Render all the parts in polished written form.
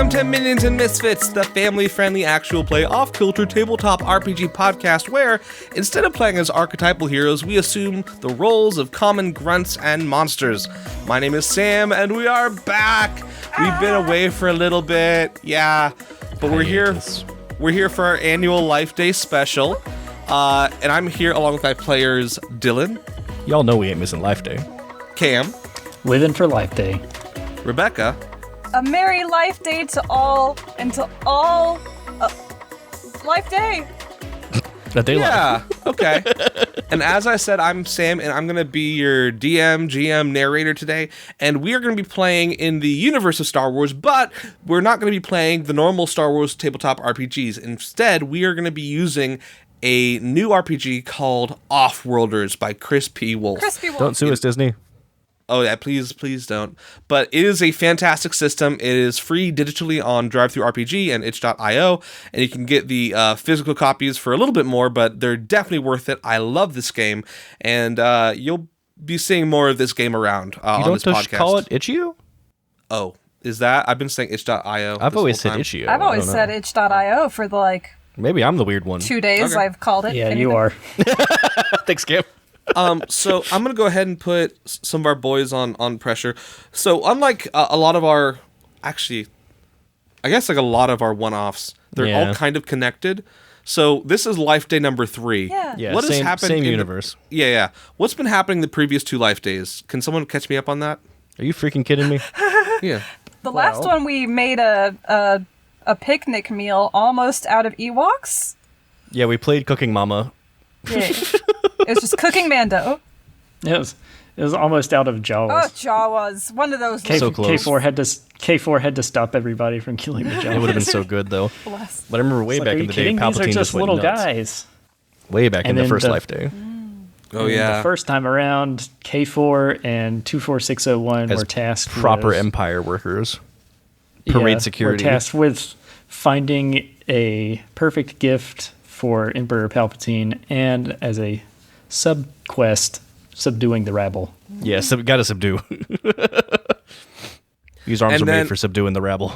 Welcome to Minions and Misfits, the family-friendly actual play off-kilter tabletop RPG podcast where, instead of playing as archetypal heroes, we assume the roles of common grunts and monsters. My name is Sam, and we are back! We've been away for a little bit, yeah, but we're here. We're here for our annual Life Day special, and I'm here along with my players, Dylan. Y'all know we ain't missing Life Day. Cam. Living for Life Day. Rebecca. A merry Life Day to all, and to all, Life Day. That day Yeah, okay. And as I said, I'm Sam, and I'm going to be your DM, GM, narrator today, and we are going to be playing in the universe of Star Wars, but we're not going to be playing the normal Star Wars tabletop RPGs. Instead, we are going to be using a new RPG called Offworlders by Chris P. Wolf. Don't sue us, Disney. Oh yeah, please don't. But it is a fantastic system. It is free digitally on DriveThruRPG and itch.io, and you can get the physical copies for a little bit more, but they're definitely worth it. I love this game, and you'll be seeing more of this game around on this podcast. You don't call it itch.io? Oh, is that? I've been saying itch.io. I've always said itch.io. I've always said itch.io for the Maybe I'm the weird one. 2 days Okay. I've called it. Yeah, you are. Thanks, Cam. So I'm going to go ahead and put some of our boys on pressure. So unlike a lot of our, actually, I guess like a lot of our one-offs, they're all kind of connected. So this is Life Day number 3. Yeah, what has same, happened same in universe. Yeah. What's been happening the previous 2 Life Days? Can someone catch me up on that? Are you freaking kidding me? Yeah. The last one we made a picnic meal almost out of Ewoks. Yeah, we played Cooking Mama. Yeah. It was just cooking Mando. It was almost out of Oh, Jaws. Jawas. One of those. So close. K4 had to stop everybody from killing the Jawas. It would have been so good, though. Bless. But I remember way back in the day, Palpatine These are just went little nuts. guys. Way back in And the then first the- Life Day. Oh, yeah. The first time around, K4 and 24601 As were tasked proper with, Empire workers. Parade security. Were tasked with finding a perfect gift for Emperor Palpatine and as a sub-quest, subduing the rabble. Yeah, gotta subdue. These arms And were then- made for subduing the rabble.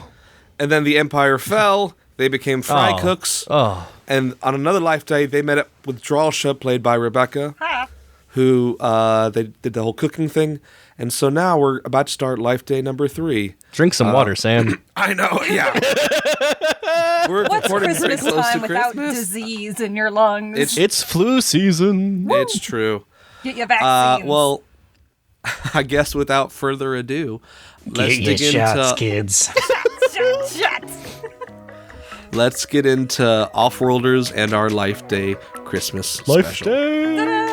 And then the Empire fell. They became fry cooks. Oh. And on another Life Day, they met up with Dralsh'ya, played by Rebecca, who they did the whole cooking thing. And so now we're about to start Life Day number 3. Drink some water, Sam. I know, yeah. We're What's recording very Christmas close time to without Christmas. disease in your lungs? It's flu season. It's true. Get your vaccines. Well, I guess without further ado, let's Get your dig shots, into kids. Shut. let's get into Offworlders and our Life Day Christmas special. Day.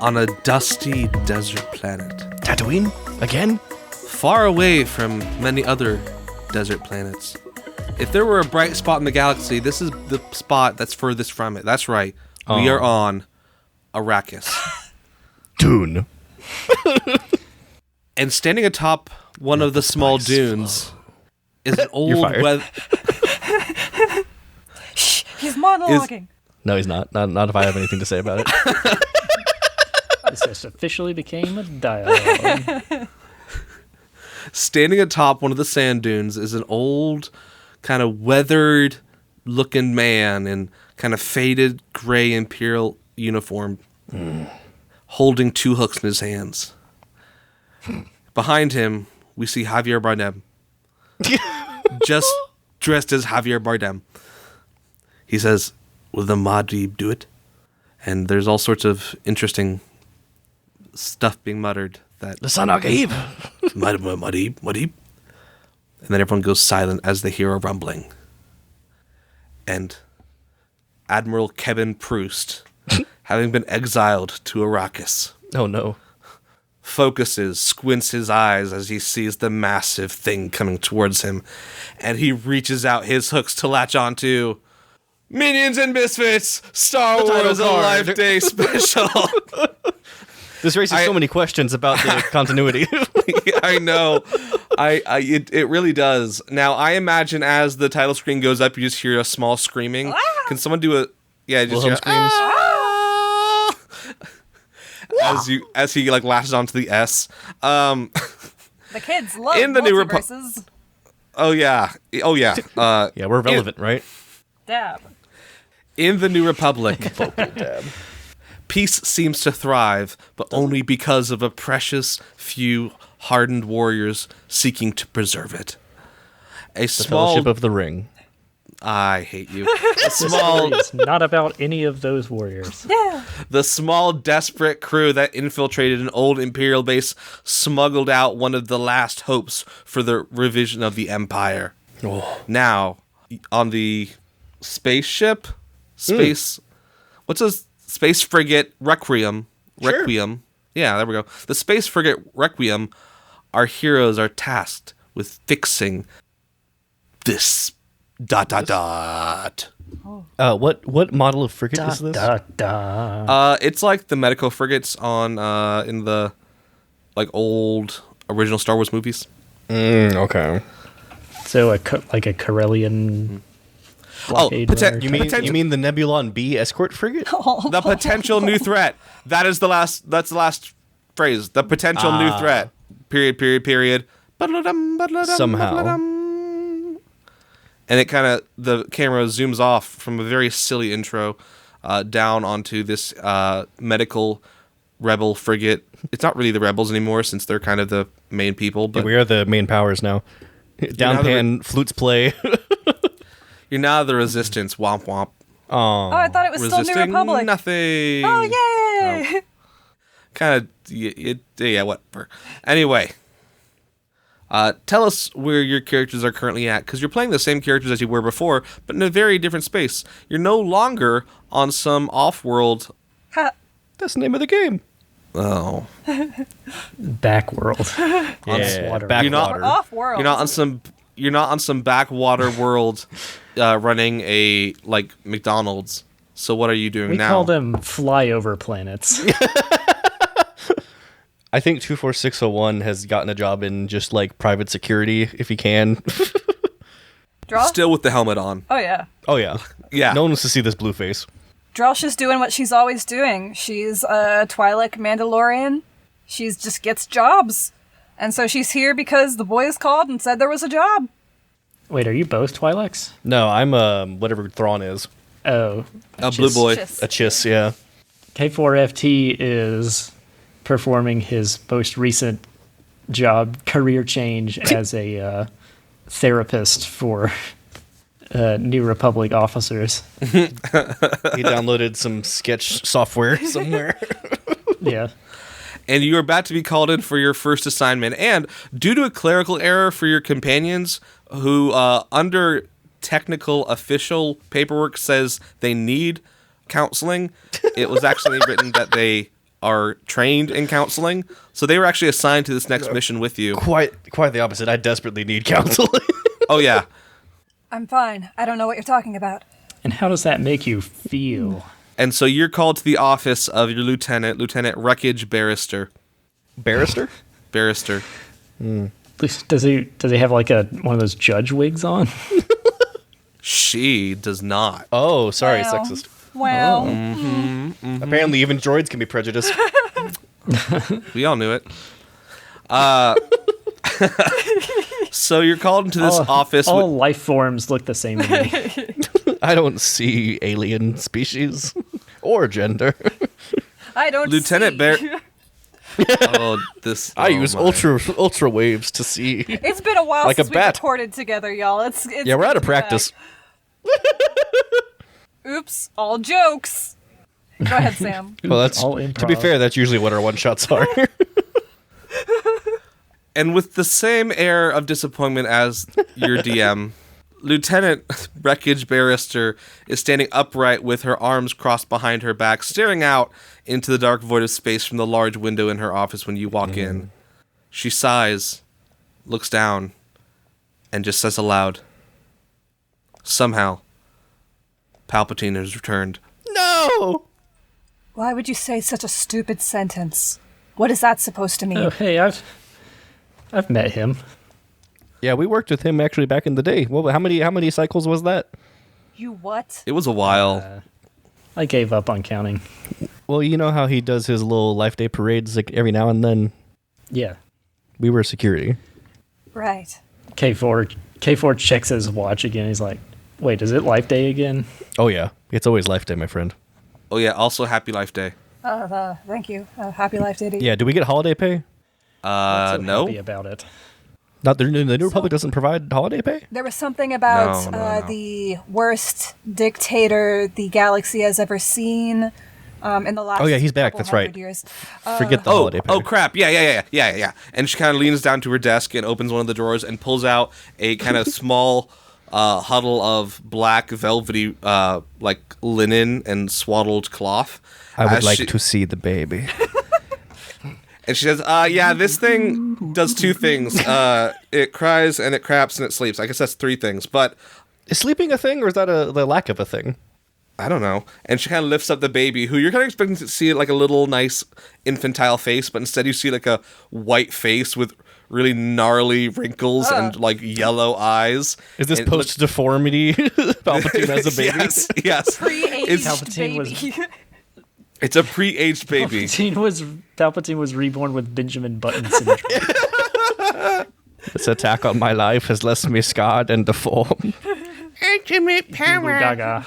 On a dusty desert planet, Tatooine? Again? far away from many other desert planets. If there were a bright spot in the galaxy, this is the spot that's furthest from it. That's right. We are on Arrakis. Dune. And standing atop one of the small dunes is an old fired. He's monologuing. No, he's not. Not if I have anything to say about it. This just officially became a dialogue. Standing atop one of the sand dunes is an old, kind of weathered looking man in kind of faded gray Imperial uniform, holding 2 hooks in his hands. Behind him, we see Javier Bardem. Just dressed as Javier Bardem. He says, "Will the Madib do it?" And there's all sorts of interesting stuff being muttered that The Son Agaib. Madib. And then everyone goes silent as they hear a rumbling. And Admiral Kevin Proust, having been exiled to Arrakis, Oh, no. focuses, squints his eyes as he sees the massive thing coming towards him, and he reaches out his hooks to latch onto Minions and Misfits, Star Wars: A Life Day special. This raises so many questions about the continuity. I know. It really does. Now, I imagine as the title screen goes up, you just hear a small screaming. Can someone do a... Yeah, just Wilhelm hear, screams. as he like lashes onto the S. The kids love In the new multiverses. Oh yeah. Yeah, we're relevant, right? Dab. In the New Republic, Dab. peace seems to thrive, but only because of a precious few hardened warriors seeking to preserve it. A The small... Fellowship of the Ring. I hate you. A small... It's not about any of those warriors. Yeah. The small, desperate crew that infiltrated an old Imperial base smuggled out one of the last hopes for the revision of the Empire. Oh. Now, on the spaceship? What's a space frigate Requiem? Sure. Requiem. Yeah, there we go. The space frigate Requiem, our heroes are tasked with fixing this... ... What model of frigate is this? It's like the medical frigates on in the like old original Star Wars movies. Okay. So like a Corellian blockade runner. You mean the Nebulon B escort frigate? The potential new threat. That's the last phrase. The potential new threat. Period. Somehow. And it kind of, the camera zooms off from a very silly intro down onto this medical rebel frigate. It's not really the rebels anymore since they're kind of the main people. But Yeah, we are the main powers now. Downpan, flutes play. you're now the resistance. Womp womp. Oh, I thought it was still New Resisting Republic. nothing. Oh, yay! Kind of, yeah, whatever. Anyway. Tell us where your characters are currently at, because you're playing the same characters as you were before, but in a very different space. You're no longer on some off-world... That's the name of the game. Oh. Backworld. Yeah, Backwater. Off-world. You're not on some backwater world running a, like, McDonald's. So what are you doing We now? call them flyover planets. I think 24601 has gotten a job in just like private security if he can. Draw? Still with the helmet on. Oh, yeah. Oh yeah. Yeah. No one wants to see this blue face. Dralsh'ya's doing what she's always doing. She's a Twi'lek Mandalorian. She just gets jobs. And so she's here because the boys called and said there was a job. Wait, are you both Twi'leks? No, I'm whatever Thrawn is. Oh. A blue boy. Just- A chiss, yeah. K4FT is performing his most recent job, career change as a therapist for New Republic officers. He downloaded some sketch software somewhere. Yeah. And you are about to be called in for your first assignment. And due to a clerical error for your companions, who under technical official paperwork says they need counseling, it was actually written that they are trained in counseling. So they were actually assigned to this next mission with you. Quite the opposite. I desperately need counseling. Oh, yeah. I'm fine. I don't know what you're talking about. And how does that make you feel? And so you're called to the office of your Lieutenant Wreckage Barrister. Barrister? Barrister. Does he have like one of those judge wigs on? She does not. Oh, sorry, Well. sexist. Well, Apparently even droids can be prejudiced. We all knew it. So you're called into this office. All life forms look the same to me. I don't see alien species or gender. I don't Lieutenant see. Bear. Oh, this. I use my. ultra waves to see. It's been a while Like a since we bat. recorded together, y'all. It's Yeah, we're out of good to be back. practice. Oops, all jokes. Go ahead, Sam. Well, that's All to be improv. fair. That's usually what our one shots are. And with the same air of disappointment as your DM, Lieutenant Wreckage Barrister is standing upright with her arms crossed behind her back, staring out into the dark void of space from the large window in her office when you walk in. She sighs, looks down, and just says aloud, "Somehow, Palpatine has returned." No. Why would you say such a stupid sentence? What is that supposed to mean? Oh, hey, I've met him. Yeah, we worked with him actually back in the day. Well, how many cycles was that? You what? It was a while. I gave up on counting. Well, you know how he does his little Life Day parades like every now and then. Yeah. We were security. Right. K4 checks his watch again. He's like, wait, is it Life Day again? Oh yeah, it's always Life Day, my friend. Oh yeah, also Happy Life Day. Thank you. Happy Life Day to you. Yeah, do we get holiday pay? So No. happy about it. Not the New Republic doesn't provide holiday pay. There was something about No. the worst dictator the galaxy has ever seen in the last. Oh, yeah, he's back. couple That's right. hundred Years. Forget the Oh, holiday pay. oh crap! Yeah. And she kind of leans down to her desk and opens one of the drawers and pulls out a kind of small huddle of black velvety like linen and swaddled cloth. I would like to see the baby. And she says, yeah, this thing does two things. It cries and it craps and it sleeps. I guess that's three things, but Is sleeping a thing, or is that the lack of a thing? I don't know. And she kind of lifts up the baby, who you're kind of expecting to see like a little nice infantile face, but instead you see like a white face with really gnarly wrinkles and like yellow eyes. Is this And post deformity Palpatine as a baby? Yes. Pre-aged Palpatine was- baby. It's a pre-aged baby. Palpatine was reborn with Benjamin Button syndrome. This attack on my life has left me scarred and deformed. Ultimate Gaga.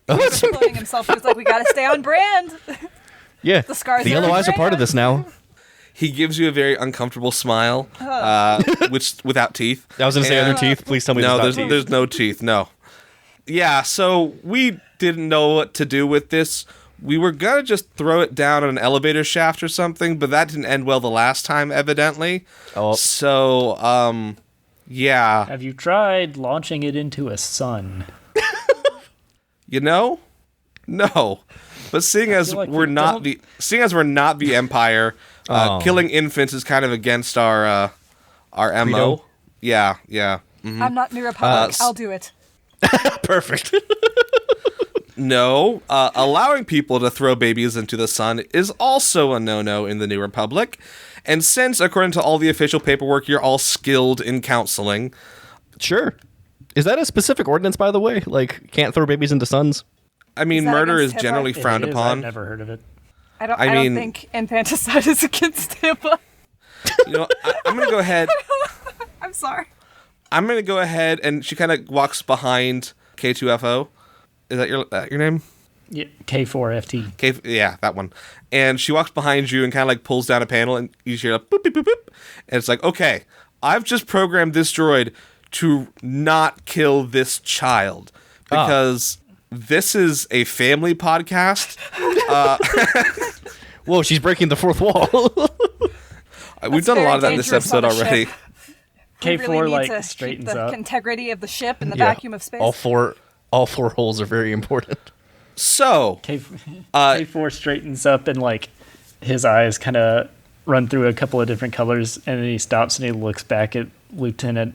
He's pulling himself. He was like, "We gotta stay on brand." Yeah, The scars the are yellow eyes are brand. part of this now. He gives you a very uncomfortable smile, which without teeth. I was going to say And- other teeth. Please tell me No, there's there's no teeth. No. Yeah, so we didn't know what to do with this. We were gonna just throw it down an elevator shaft or something, but that didn't end well the last time, evidently. Oh. So, yeah, Have you tried launching it into a sun? you know, no. But seeing as feel like we're we not don't- we're not the Empire, Oh. killing infants is kind of against our MO. Credo? Yeah. I'm not New Republic. s- I'll do it. Perfect. No, allowing people to throw babies into the sun is also a no-no in the New Republic. And since, according to all the official paperwork, you're all skilled in counseling, Sure. Is that a specific ordinance, by the way? Like, can't throw babies into suns? I mean, Is that murder is against HIPAA? generally It frowned is, I've upon. never heard of it. I I mean- don't think infanticide is against HIPAA. You know, I'm gonna go ahead. I'm sorry. I'm gonna go ahead, and she kind of walks behind K2FO. Is that your name? Yeah, K4FT. Yeah, that one. And she walks behind you and kind of like pulls down a panel, and you hear like boop, boop, boop, boop. And it's like, okay, I've just programmed this droid to not kill this child because this is a family podcast. Whoa, she's breaking the fourth wall. We've done a very lot of that in this dangerous episode on a ship. already. We K4 really need like to straightens keep the up. integrity of the ship in the Yeah. vacuum of space. All four holes are very important. So, K4 straightens up and like his eyes kind of run through a couple of different colors, and then he stops and he looks back at Lieutenant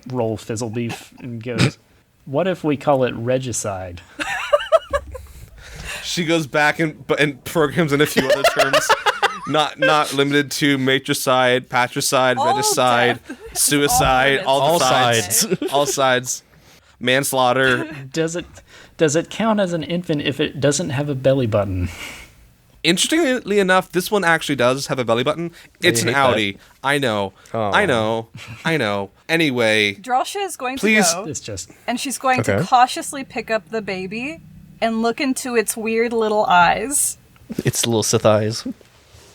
Roll Fizzlebeef and goes, "What if we call it regicide?" she goes back and programs in a few other terms. Not limited to matricide, patricide, All regicide, death. suicide, All all the limits. sides. All sides. Manslaughter. Does it count as an infant if it doesn't have a belly button? Interestingly enough, this one actually does have a belly button. It's an hate that. Audi. I know. Oh. I know. Anyway, Dralsh'ya is going Please. to go, It's just and she's going to Okay. cautiously pick up the baby and look into its weird little eyes. It's little Sith eyes.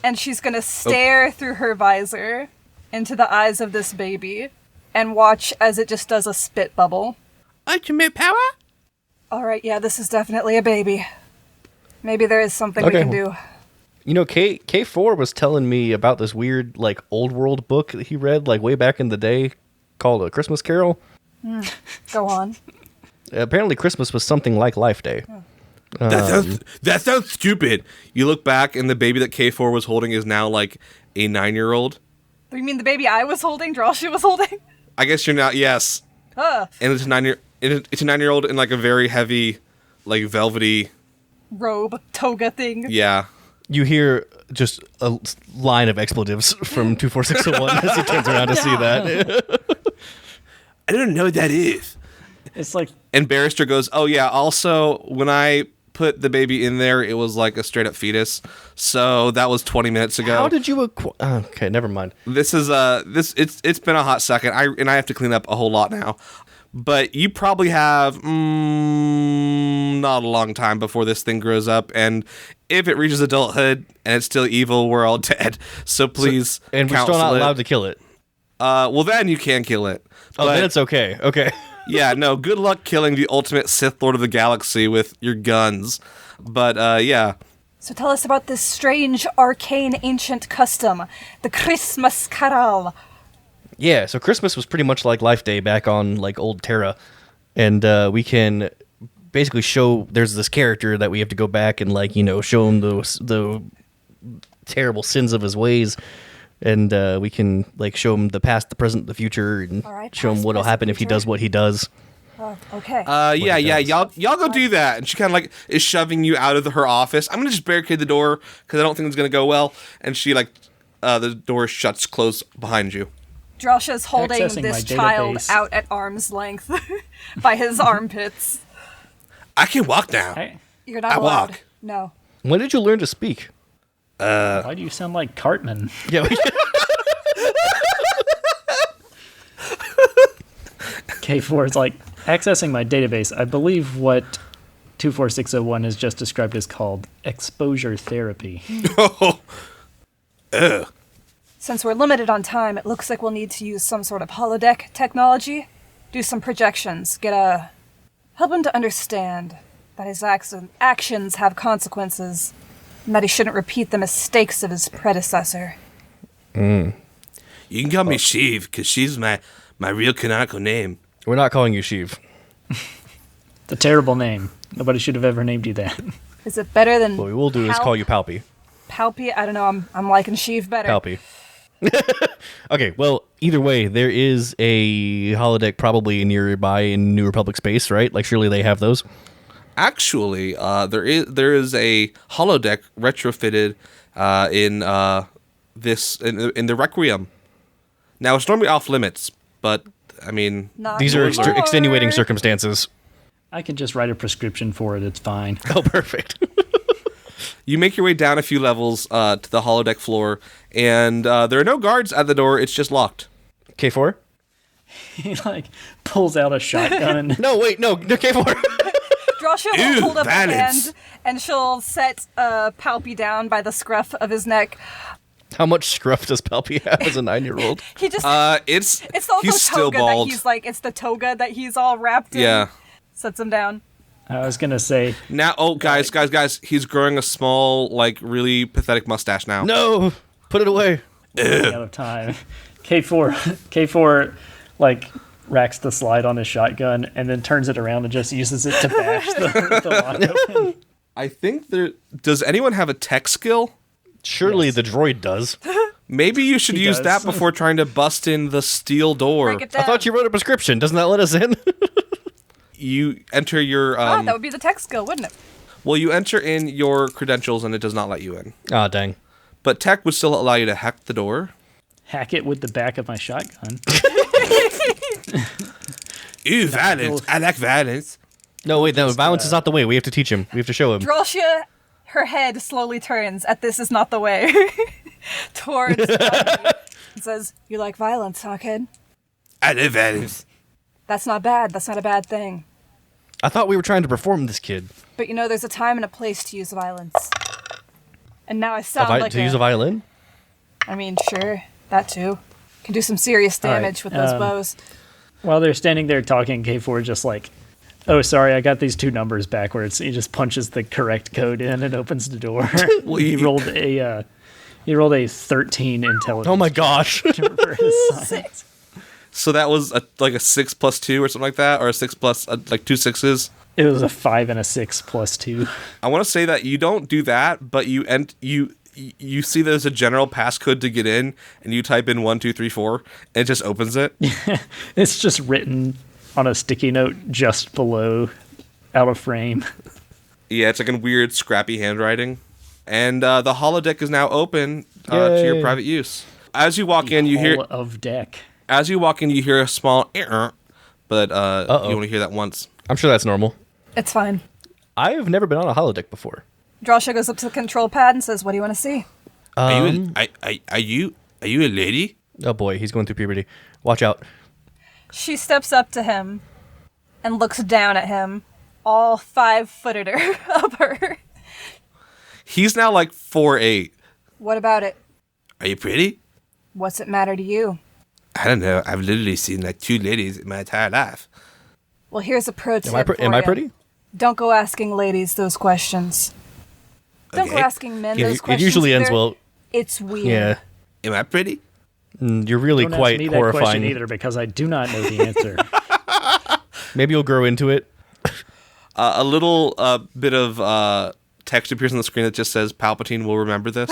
And she's going to stare through her visor into the eyes of this baby and watch as it just does a spit bubble. ultimate power. All right, yeah, this is definitely a baby. Maybe there is something we Okay. can do. You know, K4 was telling me about this weird, like, old world book that he read, like, way back in the day called A Christmas Carol. Go on. Apparently Christmas was something like Life Day. That sounds stupid. You look back, and the baby that K4 was holding is now like a 9-year-old. You mean the baby I was holding, Dralsh'ya was holding? I guess you're not. Yes. Huh. And it's a 9-year-old in like a very heavy, like velvety. Robe, toga thing. Yeah. You hear just a line of expletives from 24601 as he turns around to see that. I don't know what that is. It's like And Barrister goes, oh yeah, also, when I put the baby in there, it was like a straight up fetus. So that was 20 minutes ago. How did you okay, never mind. This is it's been a hot second. I have to clean up a whole lot now. But you probably have not a long time before this thing grows up, and if it reaches adulthood and it's still evil, we're all dead. So please, And we're still not allowed to kill it. Well, then you can kill it. Oh, But, then it's okay. Okay. yeah, no. Good luck killing the ultimate Sith Lord of the Galaxy with your guns. But yeah. So tell us about this strange, arcane, ancient custom, the Christmas Carol. Yeah, so Christmas was pretty much like Life Day back on like old Terra, and we can basically show there's this character that we have to go back and like show him the terrible sins of his ways, and we can like show him the past, the present, the future, and All right, show him past, what'll present, happen if he future. does what he does. Okay. Yeah, it y'all go do that. And she kind of like is shoving you out of her office. I'm gonna just barricade the door because I don't think it's gonna go well. And she like the door shuts closed behind you. Dralsh'ya's holding Accessing this my child database. out at arm's length by his armpits. I can walk now. You're not I allowed. walk. No. When did you learn to speak? Why do you sound like Cartman? Yeah. K4 is like, accessing my database. I believe what 24601 has just described is called exposure therapy. Since we're limited on time, it looks like we'll need to use some sort of holodeck technology. Do some projections. Help him to understand that his actions have consequences, and that he shouldn't repeat the mistakes of his predecessor. You can call me Sheev because she's my real canonical name. We're not calling you Sheev. The terrible name. Nobody should have ever named you that. Is it better than What we will do is call you Palpy. Palpy? I don't know. I'm liking Sheev better. Palpy. Okay, well, either way, there is a holodeck probably nearby in New Republic space, right? Like, surely they have those. Actually, there is a holodeck retrofitted in the Requiem. Now it's normally off limits, but I mean, Not These are anymore. extenuating circumstances. I can just write a prescription for it. It's fine. Oh, perfect. you make your way down a few levels to the holodeck floor, and there are no guards at the door. It's just locked. K4? He like pulls out a shotgun. No, wait, no, K4. Dralsh'ya Ew, will hold up a violence. hand, and she'll set Palpy down by the scruff of his neck. How much scruff does Palpy have as a 9-year-old? He just It's it's also he's still toga bald. that he's like it's the toga that he's all wrapped in. Yeah. Sets him down. I was gonna say, Now, guys, he's growing a small, like, really pathetic mustache now. No! Put it away. running out of time. K4 like racks the slide on his shotgun and then turns it around and just uses it to bash the lock open. I think does anyone have a tech skill? Surely Yes. the droid does. Maybe you should He use does. that before trying to bust in the steel door. Break it down. I thought you wrote a prescription. Doesn't that let us in? You enter your that would be the tech skill, wouldn't it? well, you enter in your credentials and it does not let you in. Ah, dang. But tech would still allow you to hack the door. Hack it with the back of my shotgun. Ooh, violence! I like violence. No, wait, no, violence is not the way. We have to teach him. We have to show him. Dralsh'ya, her head slowly turns at "This is not the way" towards Palpy and says, "You like violence, huh, kid? I love violence. That's not bad. That's not a bad thing. I thought we were trying to perform this kid. But you know, there's a time and a place to use violence. And now I sound like to use a violin? I mean, sure, that too. Can do some serious All right, damage with those bows. While they're standing there talking, K4 just like, oh, sorry, I got these two numbers backwards. He just punches the correct code in and opens the door. he rolled a 13 intelligence. Oh my gosh. for his son. So that was like a 6 plus 2 or something like that, or a 6 plus like 2 6s. It was a 5 and a 6 plus 2. I want to say that you don't do that, but you see there's a general passcode to get in, and you type in 1 2 3 4, and it just opens it. It's just written on a sticky note just below, out of frame. Yeah, it's like in weird, scrappy handwriting. And the holodeck is now open to your Yay. private use. As you walk in, you hear Hall of deck. a small error but you only hear that once. I'm sure that's normal. It's fine. I've never been on a holodeck before. Dralsh'ya goes up to the control pad and says, "What do you want to see?" Are you a lady? Oh boy, he's going through puberty. Watch out. She steps up to him and looks down at him, all 5-footed of her. He's now like 4'8". What about it? Are you pretty? What's it matter to you? I don't know. I've literally seen like 2 ladies in my entire life. Well, here's a pro tip. Am I pretty? Don't go asking ladies those questions. Don't go Okay. asking men Yeah, those it questions. usually ends either. well. It's weird. Yeah. Am I pretty? You're really Don't quite ask me that question horrifying. either because I do not know the answer. Maybe you'll grow into it. A little bit of text appears on the screen that just says Palpatine will remember this.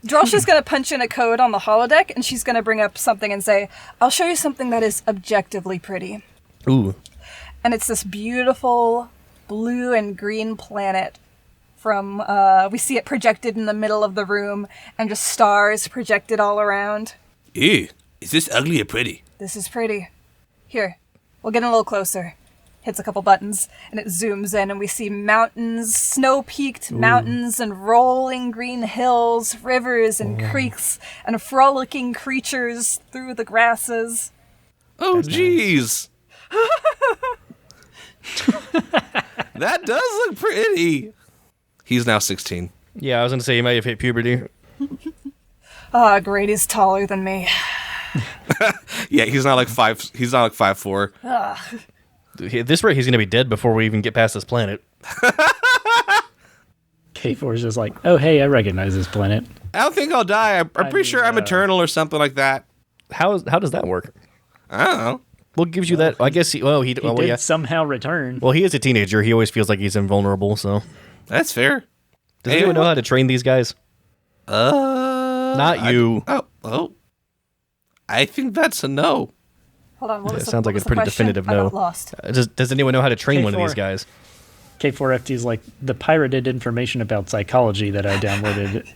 Dralsh'ya's going to punch in a code on the holodeck, and she's going to bring up something and say, "I'll show you something that is objectively pretty." Ooh. And it's this beautiful blue and green planet from, we see it projected in the middle of the room, and just stars projected all around. Ew, is this ugly or pretty? This is pretty. Here, we'll get in a little closer. Hits a couple buttons, and it zooms in, and we see mountains, snow-peaked mountains, and rolling green hills, rivers and creeks, and frolicking creatures through the grasses. Oh, jeez. That does look pretty. He's now 16. Yeah, I was going to say you might have hit puberty. Ah, Grady's taller than me. Yeah, he's not like 5. He's not like 5'4". At this rate, he's going to be dead before we even get past this planet. K4 is just like, oh, hey, I recognize this planet. I don't think I'll die. I'm pretty sure I'm eternal or something like that. How does that work? I don't know. What gives you that? I guess he He yeah. somehow return. Well, he is a teenager. He always feels like he's invulnerable. So, That's fair. does anyone know how to train these guys? Not you. Oh. I think that's a no. Hold on, what was It the, sounds what like was a the pretty question? definitive I no. got lost. Does anyone know how to train one of these K4. guys? K4FT's like, the pirated information about psychology that I downloaded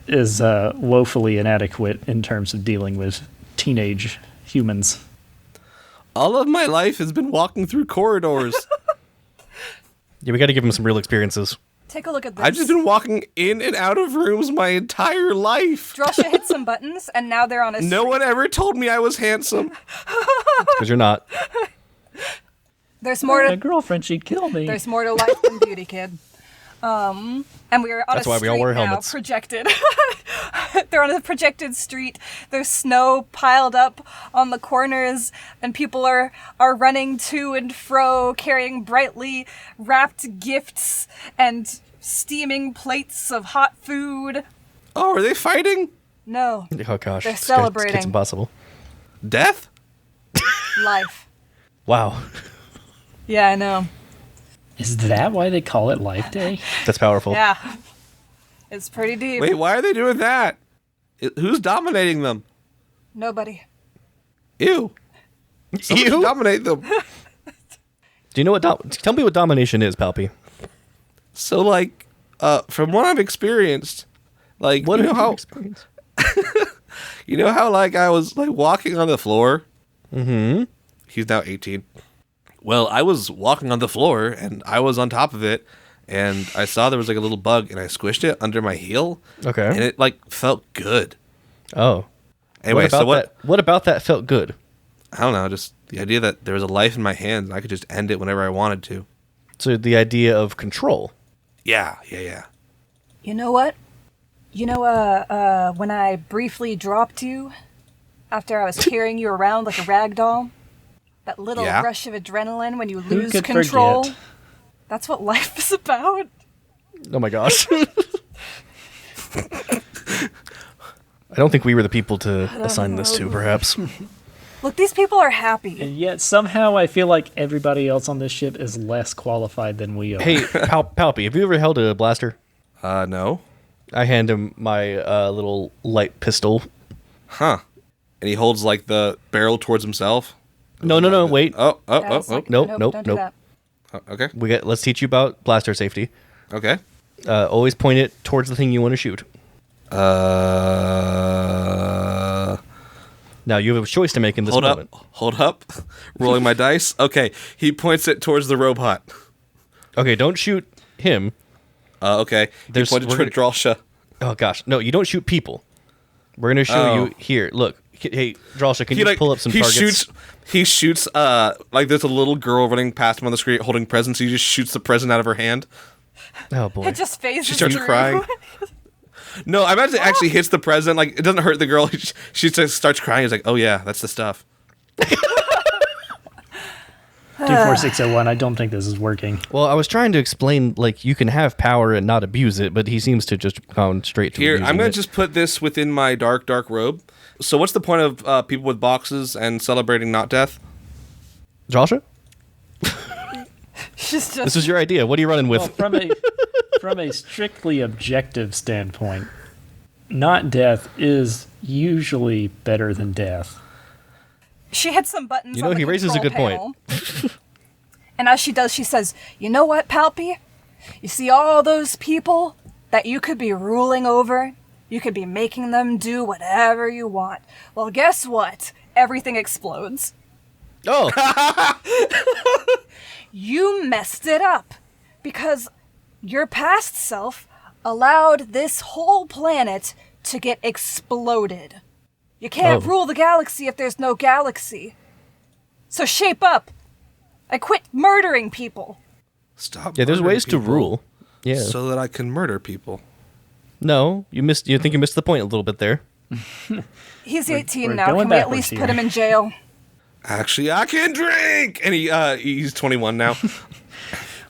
is woefully inadequate in terms of dealing with teenage humans. All of my life has been walking through corridors. Yeah, we got to give him some real experiences. Take a look at this. I've just been walking in and out of rooms my entire life. Dralsh'ya hit some buttons, and now they're on a No street. one ever told me I was handsome. Because you're not. There's more My to girlfriend, she'd kill me. there's more to life than beauty, kid. And we are on That's a why street we all wear now, helmets. projected. They're on a projected street. There's snow piled up on the corners, and people are running to and fro, carrying brightly wrapped gifts and steaming plates of hot food. Oh, are they fighting? No, Oh gosh, They're This celebrating. kid's impossible. Death? life. Wow, Yeah, I know. Is that why they call it Life Day? that's powerful. Yeah, it's pretty deep. Wait, why are they doing that? Who's dominating them? Nobody. Ew. Someone should dominate them. Do you know what? Tell me what domination is, Palpy. So, like, from what I've experienced, like, What you have know you how experienced? you know how like I was like walking on the floor. Mm-hmm. He's now 18. Well, I was walking on the floor and I was on top of it, and I saw there was like a little bug, and I squished it under my heel, Okay. and it like felt good. Oh. Anyway, so What about that felt good? I don't know, just the idea that there was a life in my hands and I could just end it whenever I wanted to. So the idea of control. Yeah. You know what? You know, when I briefly dropped you after I was carrying you around like a rag doll? That little Yeah. rush of adrenaline when you Who lose could control? forget? That's what life is about. Oh my gosh. I don't think we were the people to assign this to, perhaps. Look, these people are happy. And yet somehow I feel like everybody else on this ship is less qualified than we are. Hey, Palpy, have you ever held a blaster? No. I hand him my little light pistol. Huh. And he holds like the barrel towards himself. No, wait. Oh. Yeah, it's like, nope, don't do nope. that. Okay. Let's teach you about blaster safety. Okay. Always point it towards the thing you want to shoot. Now you have a choice to make in this moment. Hold up. Rolling my dice. Okay, he points it towards the robot. Okay, don't shoot him. Okay, he pointed toward Dralsh'ya. Oh gosh, no, you don't shoot people. We're gonna show you here. Look, hey, Dralsh'ya, can you pull up some targets? He shoots. Like there's a little girl running past him on the screen holding presents. He just shoots the present out of her hand. Oh boy, It just phases She starts through. crying. No, I imagine it actually hits the present. Like, it doesn't hurt the girl. She just starts crying. He's like, oh, yeah, that's the stuff. 24601, I don't think this is working. Well, I was trying to explain, like, you can have power and not abuse it, but he seems to just come straight to Here, abusing I'm going it. to just put this within my dark robe. So what's the point of people with boxes and celebrating not death? Dralsh'ya? She's just. This is your idea. What are you running with? Well, from a strictly objective standpoint, not death is usually better than death. She hit some buttons. You know, on the he raises a good control panel. And as she does, she says, "You know what, Palpy? You see all those people that you could be ruling over? You could be making them do whatever you want. Well, guess what? Everything explodes. Oh, You messed it up because your past self allowed this whole planet to get exploded. You can't rule the galaxy if there's no galaxy. So shape up and quit murdering people." Stop. yeah, there's murdering ways to people rule. Yeah. So that I can murder people. No, you missed. You think you missed the point a little bit there. He's 18 we're now. going Can we at backwards least here. put him in jail? Actually, I can drink! And he's 21 now.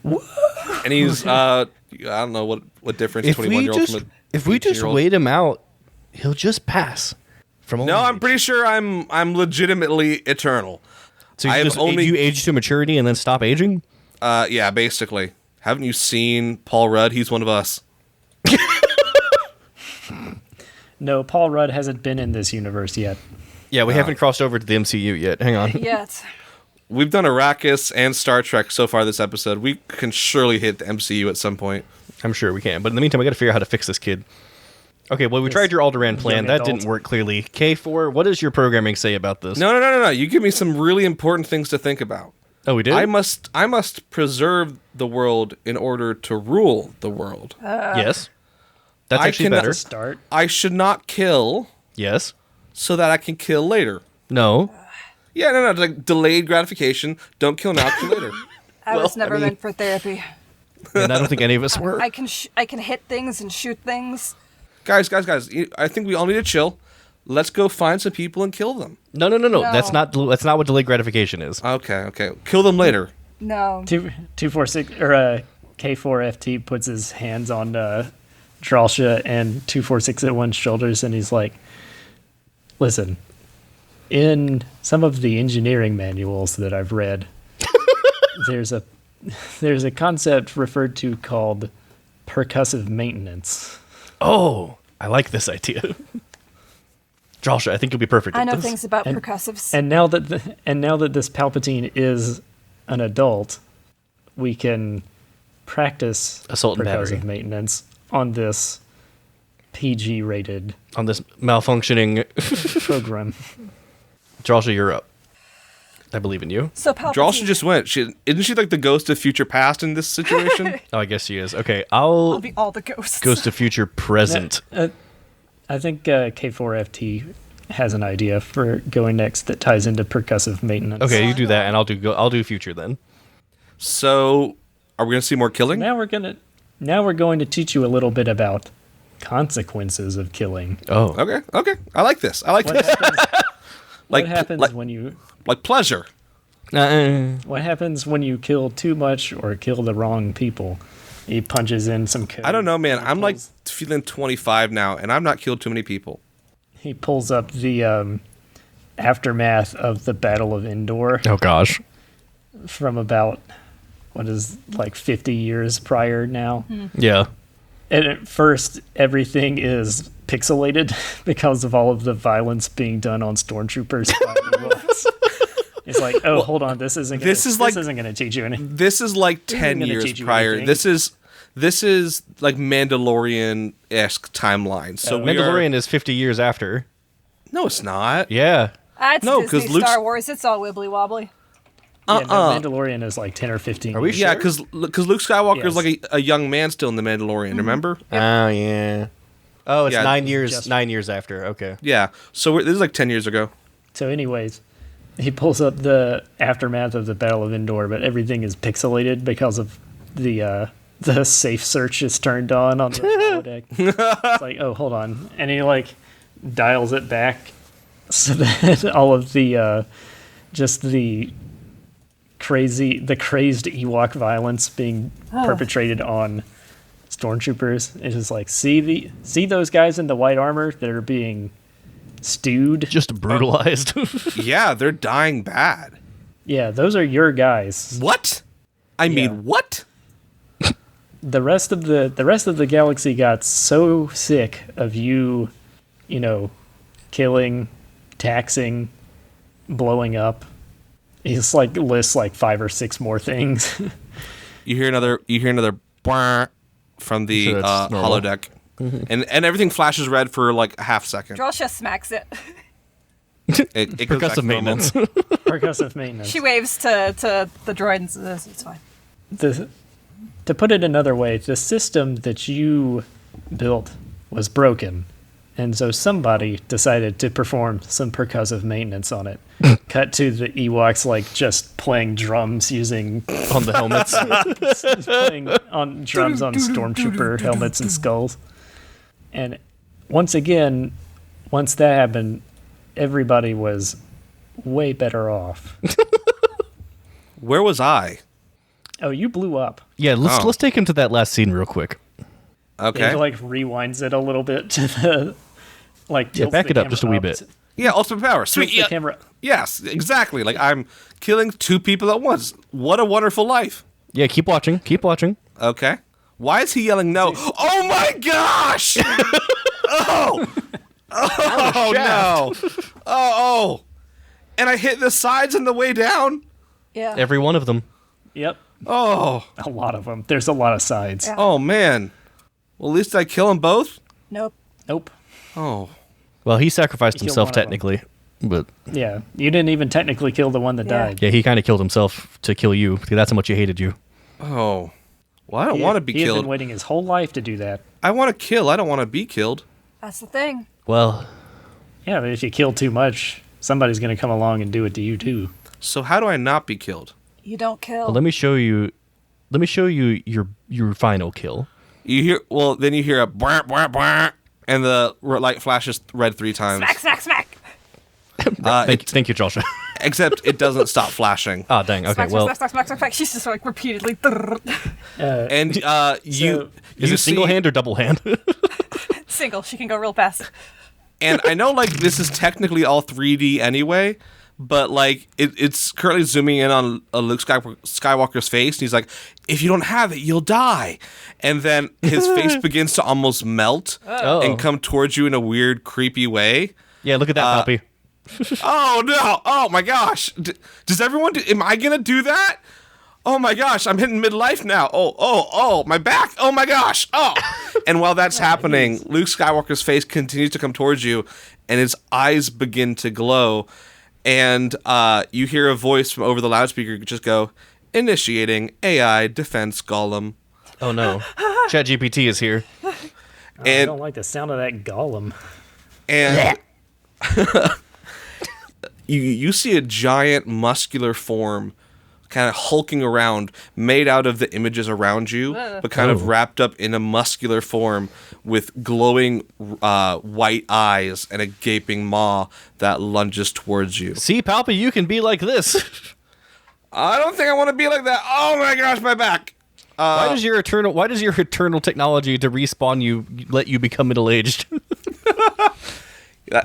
And he's, I don't know what difference If we 21-year-old just from if we just 18-year-old. wait him out, he'll just pass. From old No, I'm age. pretty sure I'm legitimately eternal. So you I have just only- you age to maturity and then stop aging. Yeah, basically. Haven't you seen Paul Rudd? He's one of us. No, Paul Rudd hasn't been in this universe yet. Yeah, we haven't crossed over to the MCU yet. Hang on. Yet. We've done Arrakis and Star Trek so far this episode. We can surely hit the MCU at some point. I'm sure we can. But in the meantime, we got to figure out how to fix this kid. Okay, well, we tried your Alderaan plan. young That adult. didn't work clearly. K4, what does your programming say about this? No. You give me some really important things to think about. Oh, we did? I must preserve the world in order to rule the world. Yes. That's I actually cannot- better. Start. I should not kill Yes. so that I can kill later. No. Yeah, no, like delayed gratification. Don't kill now, kill later. I was never meant for therapy. And I don't think any of us were. I can hit things and shoot things. Guys, I think we all need to chill. Let's go find some people and kill them. No. No. That's not what delayed gratification is. Okay. Kill them later. No. 246 or K4FT puts his hands on Dralsh'ya and 24601's shoulders, and he's like, "Listen, in some of the engineering manuals that I've read, there's a concept referred to called percussive maintenance. Oh, I like this idea. Dralsh'ya, I think you'll be perfect I at know this. things about percussives. And now that this Palpatine is an adult, we can practice Assault and battery. percussive maintenance on this PG-rated On this malfunctioning program." Dralsh'ya, you're up. I believe in you. So Palpatine. Dralsh'ya just went. Isn't she like the ghost of future past in this situation? Oh, I guess she is. Okay, I'll I'll be all the ghosts. goes to future present. I think K4FT has an idea for going next that ties into percussive maintenance. Okay, you do that, and I'll do future then. So, are we gonna see more killing? Now we're going to teach you a little bit about consequences of killing. Oh, Okay. I like this. What happens, Like what happens like, when you like pleasure. what happens when you kill too much or kill the wrong people? He punches in some code. I don't know, man. He I'm like pulls- feeling 25 now, and I'm not killed too many people. He pulls up the aftermath of the Battle of Endor oh gosh. from about what is like 50 years prior now. Yeah. And at first, everything is pixelated because of all of the violence being done on stormtroopers. by Ewoks. It's like, oh, hold on, this isn't going to teach you anything. This is like This 10 isn't gonna years teach you prior. anything. This is like Mandalorian-esque timeline. So we Mandalorian is 50 years after. No, it's not. Yeah. That's No, Disney 'cause Luke's- Star Wars. It's all wibbly wobbly. Yeah, no, Mandalorian is like 10 or 15. Are we years. Yeah, sure? because Luke Skywalker is Yes. like a young man still in The Mandalorian, remember? Oh, yeah. Oh, it's Yeah, 9 years. just- 9 years after. Okay. Yeah. So this is like 10 years ago. So, anyways, he pulls up the aftermath of the Battle of Endor, but everything is pixelated because of the safe search is turned on the holodeck. It's like, oh, hold on, and he like dials it back so that all of the just the crazed Ewok violence being perpetrated on stormtroopers. It's just like see those guys in the white armor that are being stewed. Just brutalized. Yeah, they're dying bad. Yeah, those are your guys. What? I mean, what? The rest of the galaxy got so sick of you, killing, taxing, blowing up. He's like lists like 5 or 6 more things. You hear another "bwah" from the Sure, that's normal. holodeck, and everything flashes red for like a half second. Dralsh'ya smacks it. It goes back to Percussive normal. maintenance. Percussive maintenance. She waves to the droid and says, "It's fine." To put it another way, the system that you built was broken, and so somebody decided to perform some percussive maintenance on it. Cut to the Ewoks like just playing drums using On the helmets. playing on drums on stormtrooper helmets and skulls. And once again, once that happened, everybody was way better off. Where was I? Oh, you blew up. Yeah, Oh. let's take him to that last scene real quick. Okay. It like rewinds it a little bit to the like. Yeah, tilts back the it up just a camera wee bit. Yeah, ultimate power. Sweet. Tilts Yeah. the camera. Yes, exactly. Like I'm killing 2 people at once. What a wonderful life. Yeah, keep watching. Keep watching. Okay. Why is he yelling no? Oh my gosh! Oh! Oh no! Oh! And I hit the sides on the way down? Yeah. Every one of them. Yep, Oh. a lot of them. There's a lot of sides. Yeah. Oh man. Well, at least I kill them both? Nope. Nope. Oh. Well, he sacrificed You killed himself one of them. technically, but Yeah, you didn't even technically kill the one that Yeah. died. yeah, he kind of killed himself to kill you. That's how much he hated you. Oh. Well, I don't want to be He had killed. been waiting his whole life to do that. I want to kill. I don't want to be killed. That's the thing. Well, Yeah, but if you kill too much, somebody's going to come along and do it to you too. So how do I not be killed? You don't kill. let me show you. Let me show you your final kill. Then you hear a bwah, bwah, bwah, and the light flashes red 3 times. Smack, smack, smack. Thank you, Joshua. Except it doesn't stop flashing. Oh, dang. Okay, Smack, well, smack, smack, smack, smack, smack. She's just like repeatedly. And you is it single see- hand or double hand? Single. She can go real fast. And I know like this is technically all 3D anyway, but like it's currently zooming in on Luke Skywalker's face, and he's like, "If you don't have it, you'll die." And then his face begins to almost melt Oh. and come towards you in a weird, creepy way. Yeah, look at that puppy. Oh no! Oh my gosh! Does everyone? Am I gonna do that? Oh my gosh! I'm hitting midlife now. Oh! My back! Oh my gosh! Oh! And while that's happening, Luke Skywalker's face continues to come towards you, and his eyes begin to glow, and you hear a voice from over the loudspeaker just go, "Initiating AI defense golem." Oh no, ChatGPT is here. I And don't like the sound of that golem. and you see a giant muscular form kind of hulking around, made out of the images around you, but kind of wrapped up in a muscular form with glowing white eyes and a gaping maw that lunges towards you. See, Palpy, you can be like this. I don't think I want to be like that. Oh my gosh, my back. Why does your eternal technology to respawn you let you become middle aged?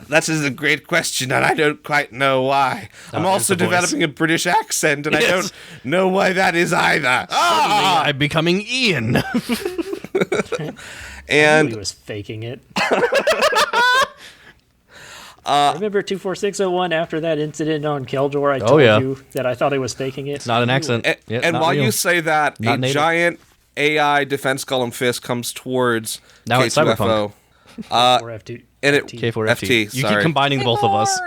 That's a great question, and I don't quite know why. I'm also there's the voice. developing a British accent, and I Yes. don't know why that is either. I'm becoming Ian. And He was faking it. Remember 24601 after that incident on Keldor? I told yeah. you that I thought he was faking it. Not an accent. And, Yep, and not while real. you say that, Not a native. giant AI defense golem fist comes towards Now it's K2FO. Or F2. And it K4 FT. FT, You sorry. keep combining both of us.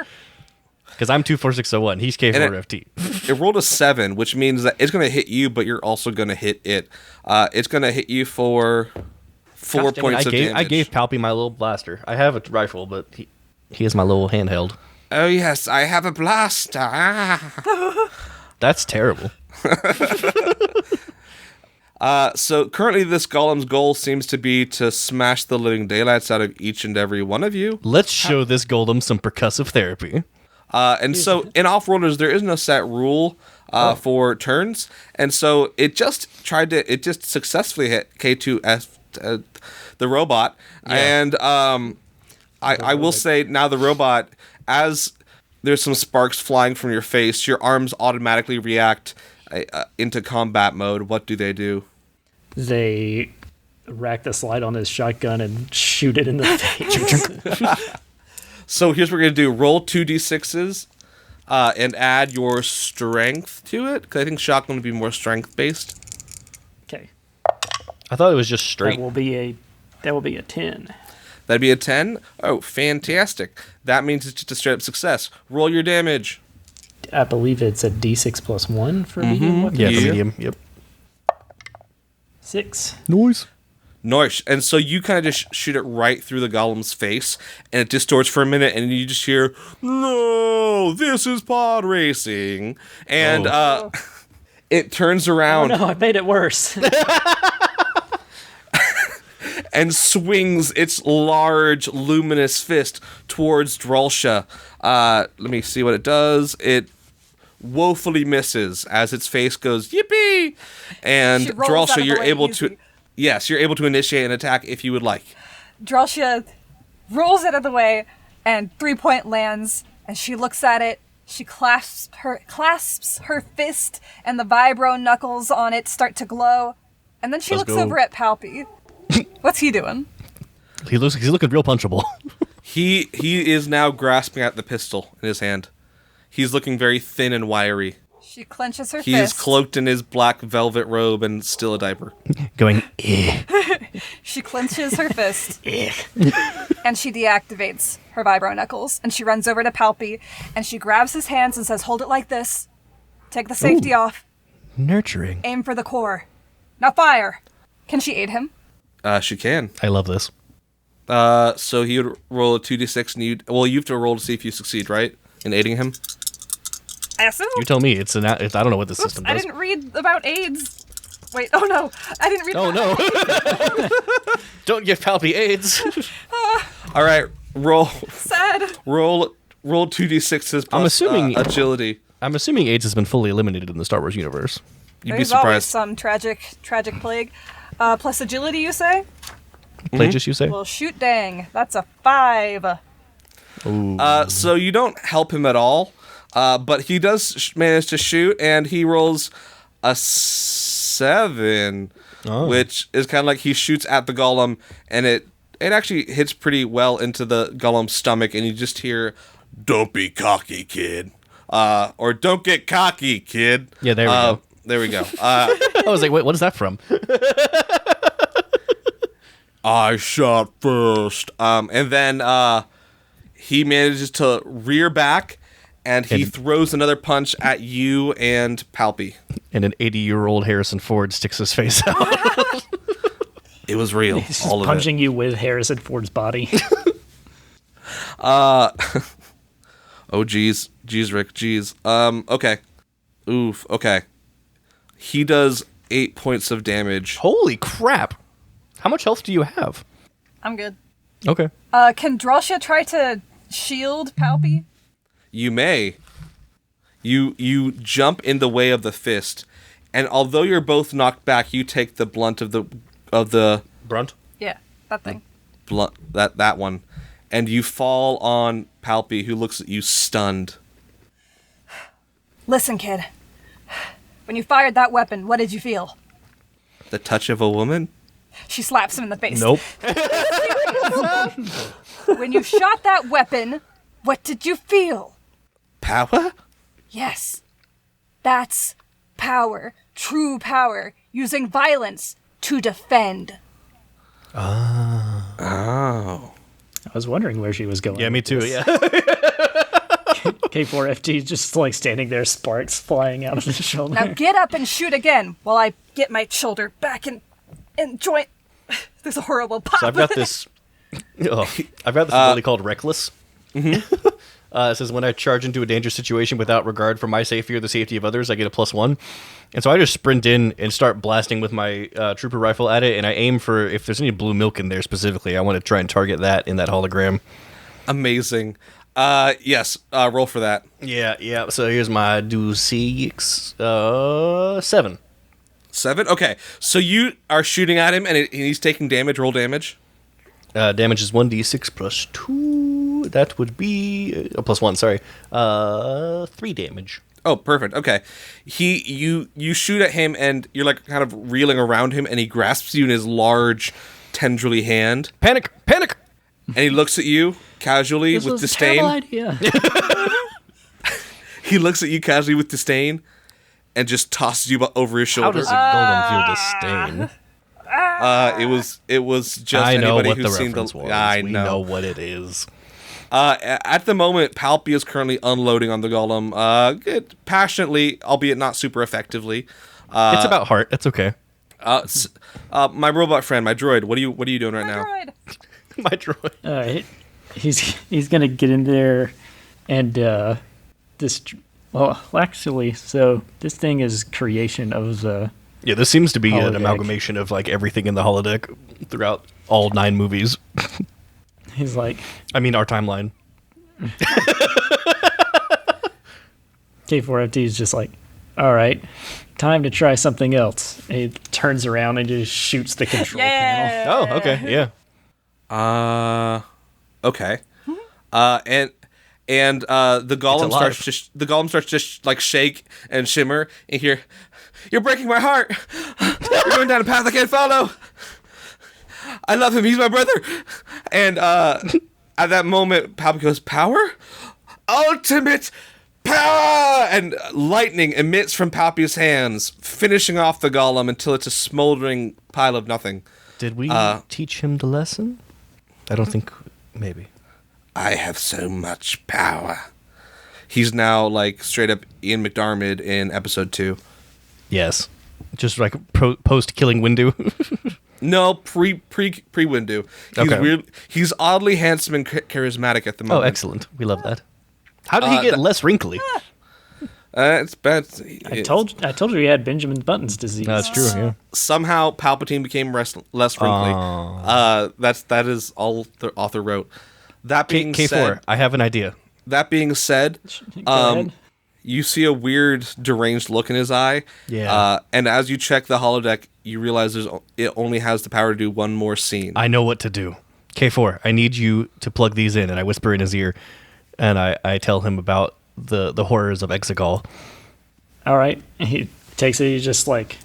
Because I'm 24601. He's K4FT. It rolled a 7, which means that it's going to hit you, but you're also going to hit it. It's going to hit you for 4 points of damage. I gave Palpy my little blaster. I have a rifle, but he has my little handheld. Oh, yes, I have a blaster. Ah. That's terrible. So currently this golem's goal seems to be to smash the living daylights out of each and every one of you. Let's show this golem some percussive therapy. And so in Offworlders, there is no set rule for turns. And so it just successfully hit K2F, the robot. Yeah. And I will say now the robot, as there's some sparks flying from your face, your arms automatically react into combat mode. What do? They rack the slide on his shotgun and shoot it in the face. So here's what we're going to do. Roll 2d6s and add your strength to it, because I think shotgun would be more strength-based. Okay. I thought it was just straight. That will be a 10. That'd be a 10? Oh, fantastic. That means it's just a straight-up success. Roll your damage. I believe it's a d6 plus 1 for medium weapon. Yeah, for medium. Yep. 6. Nice. And so you kind of just shoot it right through the golem's face, and it distorts for a minute, and you just hear, "No, this is pod racing." And it turns around. Oh, no, I made it worse. And swings its large, luminous fist towards Dralsh'ya. Let me see what it does. It woefully misses as its face goes, "Yippee!" And Dralsh'ya, you're able to... Yes, you're able to initiate an attack if you would like. Dralsh'ya rolls out of the way, and 3-point lands, and she looks at it. She clasps her fist, and the vibro knuckles on it start to glow. And then she looks over at Palpy. What's he doing? He's looking real punchable. He is now grasping at the pistol in his hand. He's looking very thin and wiry. She clenches her He fist. is cloaked in his black velvet robe and still a diaper. Going, eh. She clenches her fist. And she deactivates her vibro knuckles. And she runs over to Palpy, and she grabs his hands and says, "Hold it like this. Take the safety off. Nurturing. Aim for the core. Now fire." Can she aid him? She can. I love this. So he would roll a 2d6, and you have to roll to see if you succeed, right? In aiding him? I assume. You tell me. I don't know what this system does. I didn't read about AIDS. Wait, oh no. I didn't read Oh no. Don't give Palpy AIDS. All right, roll. Sad. Roll 2d6s plus I'm assuming agility. I'm assuming AIDS has been fully eliminated in the Star Wars universe. You'd be There's always surprised. some tragic plague. Plus agility, you say? Plagius, you say? Well, shoot dang. That's a 5. So you don't help him at all, but he does manage to shoot, and he rolls a 7, which is kind of like he shoots at the golem, and it actually hits pretty well into the golem's stomach, and you just hear, "Don't be cocky, kid," or "Don't get cocky, kid." Yeah, there we go. There we go. I was like, wait, what is that from? I shot first. And then he manages to rear back, and he throws another punch at you and Palpy. And an 80-year-old Harrison Ford sticks his face out. It was real. He's all of punching it. you with Harrison Ford's body. Oh, geez. Geez, Rick. Geez. Okay. Oof. Okay. He does 8 points of damage. Holy crap. How much health do you have? I'm good. Okay. Can Dralsh'ya try to shield Palpy? You may. You jump in the way of the fist, and although you're both knocked back, you take the blunt of the Brunt? Yeah, that thing. blunt that one, and you fall on Palpy, who looks at you stunned. Listen, kid. When you fired that weapon, what did you feel? The touch of a woman? She slaps him in the face. Nope. When you shot that weapon, what did you feel? Power? Yes. That's power. True power. Using violence to defend. Oh. I was wondering where she was going. Yeah, me with too, this. yeah. K4FT is just like standing there, sparks flying out of his shoulder. Now get up and shoot again while I get my shoulder back in joint. There's a horrible pop. So I've got this. I've got this ability called Reckless. Mm-hmm. It says when I charge into a dangerous situation without regard for my safety or the safety of others, I get a +1. And so I just sprint in and start blasting with my trooper rifle at it, and I aim for if there's any blue milk in there specifically. I want to try and target that in that hologram. Amazing. Yes. Roll for that. Yeah. So here's my D6. 7. 7. Okay. So you are shooting at him, and he's taking damage. Roll damage. Damage is 1d6 plus 2. That would be +1. Sorry. 3 damage. Oh, perfect. Okay. You shoot at him, and you're like kind of reeling around him, and he grasps you in his large, tendrily hand. Panic! And he looks at you casually This with was disdain. a terrible idea. He looks at you casually with disdain, and just tosses you over his How shoulder. does a golem feel disdain? It was just I know anybody what who's the seen reference the. was. I We know. know what it is. At the moment, Palpy is currently unloading on the golem, passionately, albeit not super effectively. It's about heart. That's okay. My robot friend, my droid, what are you doing right now? Droid. My droid. He's gonna get in there and actually, so this thing is creation of the. Yeah, this seems to be an Holodeck. amalgamation of like everything in the holodeck throughout all 9 movies. He's like, I mean, our timeline. K4FT is just like, all right, time to try something else. And he turns around and just shoots the control panel. Oh, okay, yeah. Okay. And the golem alive. starts just like shake and shimmer, and you're breaking my heart. You're going down a path I can't follow. I love him. He's my brother. And at that moment, Palpy goes, power? Ultimate power! And lightning emits from Palpy's hands, finishing off the golem until it's a smoldering pile of nothing. Did we teach him the lesson? I don't think. Maybe. I have so much power. He's now like straight up Ian McDiarmid in episode 2. Yes. Just like post killing Windu. No, pre Windu. He's Okay. weird. He's oddly handsome and charismatic at the Oh, moment. excellent. We love that. How did he get less wrinkly? It's bad. I told you he had Benjamin Button's disease. No, that's true. Yeah. Somehow Palpatine became less wrinkly. That is all the author wrote. That being K4. said, I have an idea. that being said, Go ahead. you see a weird, deranged look in his eye. Yeah. And as you check the holodeck, you realize it only has the power to do one more scene. I know what to do. K4, I need you to plug these in. And I whisper in his ear, and I tell him about the horrors of Exegol. All right. He takes it. He just like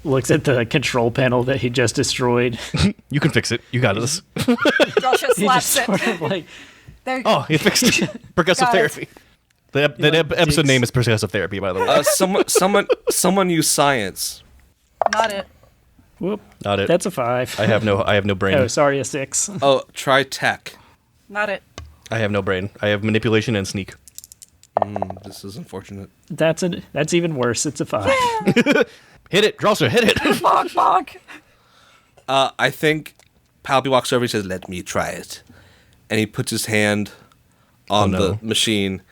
looks at the control panel that he just destroyed. You can fix it. You got this. Dralsh'ya He just slaps it. sort of like, There you go. Oh, he fixed it. Percussive Got it. therapy. The episode Jinx. name is Percussive Therapy, by the way. Someone use science. Not it. whoop. Not it. That's a 5. I have no brain. Oh, sorry, a 6. Oh, try tech. Not it. I have no brain. I have manipulation and sneak. This is unfortunate. That's even worse. It's a 5. Hit it, Dralsh'ya, hit it. Bonk, bonk. I think Palpy walks over and says, "Let me try it," and he puts his hand on Oh, no. the machine,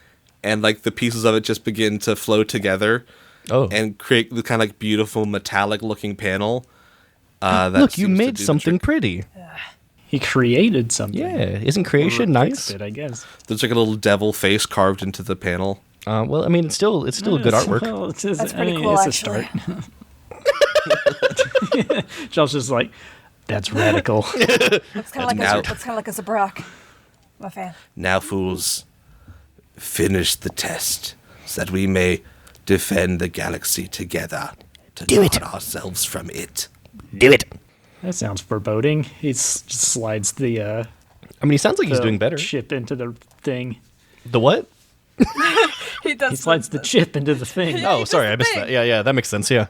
and like the pieces of it just begin to flow together Oh, and create the kind of like beautiful metallic-looking panel. That look, you seems to made do the something trick. pretty. He created something. Yeah, isn't creation nice? Fixed it, I guess. There's like a little devil face carved into the panel. Well, I mean, it's still good artwork. Well, That's pretty cool, it's a actually. start. Joel's just like, that's radical. Looks kind of now- like a Zabrak. I'm a fan. Now, fools, finish the test so that we may defend the galaxy together to guard ourselves from it. Do it. That sounds foreboding. He just slides the I mean, he sounds like he's the doing better. chip into the thing. The what? He does. He slides the chip into the thing. Yeah. Oh, does sorry, the I missed thing. that. Yeah, that makes sense. Yeah.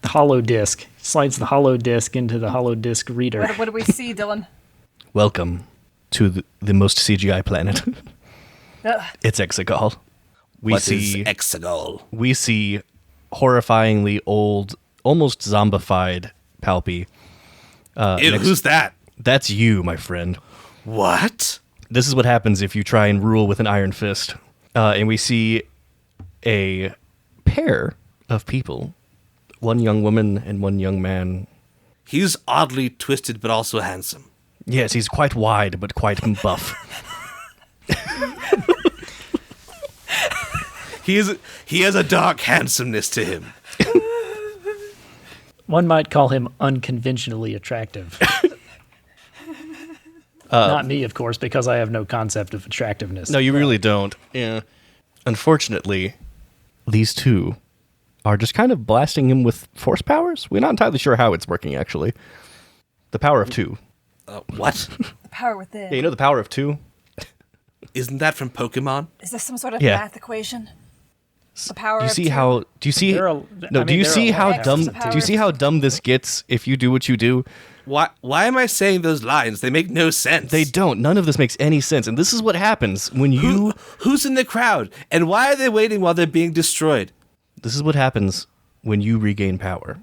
The hollow disc. He slides the hollow disc into the hollow disc reader. What do we see, Dylan? Welcome to the most CGI planet. It's Exegol. What is Exegol? We see horrifyingly old, almost zombified Palpy. Ew, who's that? That's you, my friend. What? This is what happens if you try and rule with an iron fist. And we see a pair of people, one young woman and one young man. He's oddly twisted, but also handsome. Yes, he's quite wide, but quite buff. He has a dark handsomeness to him. One might call him unconventionally attractive. Not me, of course, because I have no concept of attractiveness. No, you really don't. Yeah. Unfortunately, these two are just kind of blasting him with force powers. We're not entirely sure how it's working, actually. The power of two. What? The power within. Yeah, you know the power of two? Isn't that from Pokemon? Is this some sort of Yeah. math equation? The power Do you of see two? how? Do you see? There are- No. I Do mean, you there see are how X dumb? is the power Do you see of how two. dumb this gets if you do what you do? Why am I saying those lines? They make no sense. They don't. None of this makes any sense. And this is what happens when you. Who's in the crowd? And why are they waiting while they're being destroyed? This is what happens when you regain power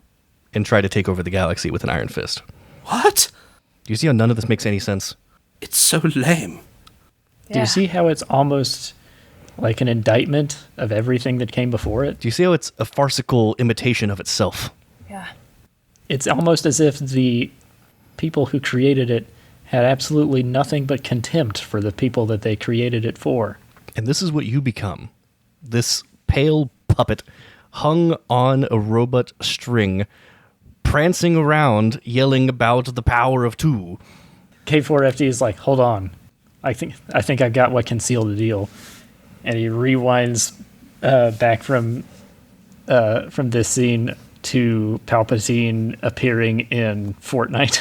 and try to take over the galaxy with an iron fist. What? Do you see how none of this makes any sense? It's so lame. Do you see how it's almost like an indictment of everything that came before it? Do you see how it's a farcical imitation of itself? Yeah. It's almost as if the people who created it had absolutely nothing but contempt for the people that they created it for. And this is what you become. This pale puppet hung on a robot string, prancing around, yelling about the power of two. K4FD is like, hold on. I think I got what can seal the deal. And he rewinds back from this scene to Palpatine appearing in Fortnite.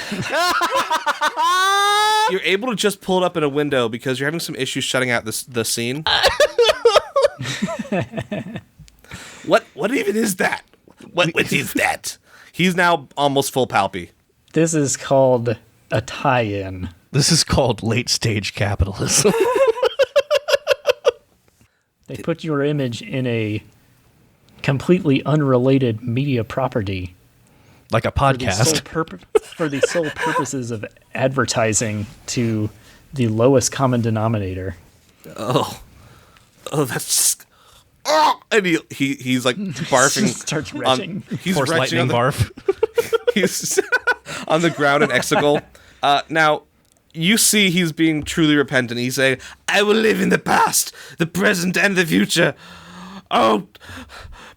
You're able to just pull it up in a window because you're having some issues shutting out the scene. What even is that? What is that? He's now almost full Palpy. This is called a tie-in. This is called late-stage capitalism. They put your image in a completely unrelated media property Like a for the sole podcast. for the sole purposes of advertising to the lowest common denominator. Oh, that's just, and he's like barfing. Starts retching. He's Force retching lightning on barf. he's on the ground in Exegol. Now, you see he's being truly repentant. He's saying, I will live in the past, the present, and the future. Oh,